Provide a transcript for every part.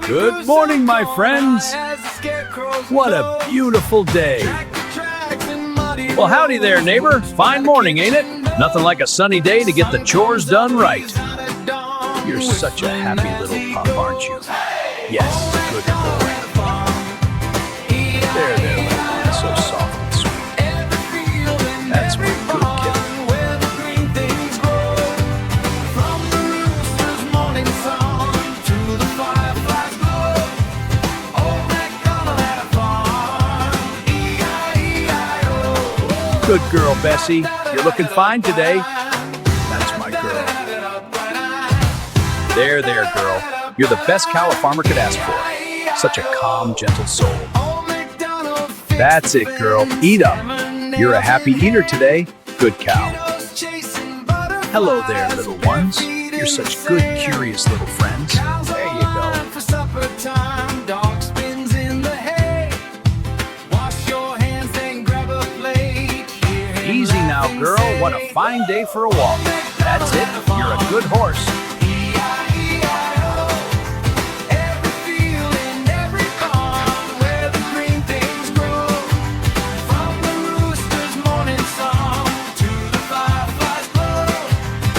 Good morning, my friends. What a beautiful day. Well, howdy there, neighbor. Fine morning, ain't it? Nothing like a sunny day to get the chores done right. You're such a happy little pup, aren't you? Yes, good boy. There, little one, so soft and sweet. That's my good kid. Good girl, Bessie. You're looking fine today. That's my girl. There, girl. You're the best cow a farmer could ask for. Such a calm, gentle soul. That's it, girl. Eat up. You're a happy eater today. Good cow. Hello there, little ones. You're such good, curious little friends. There you go. Easy now, girl. What a fine day for a walk. That's it. You're a good horse.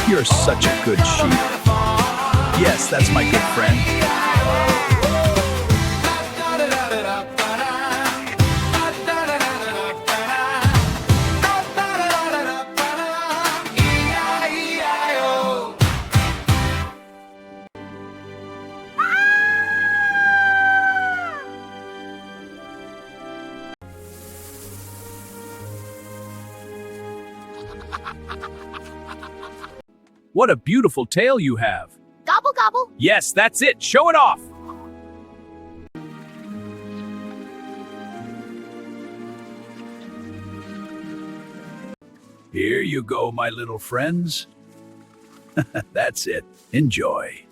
You're such a good sheep. Yes, that's my good friend. What a beautiful tail you have. Gobble, gobble. Yes, that's it. Show it off. Here you go, my little friends. That's it. Enjoy.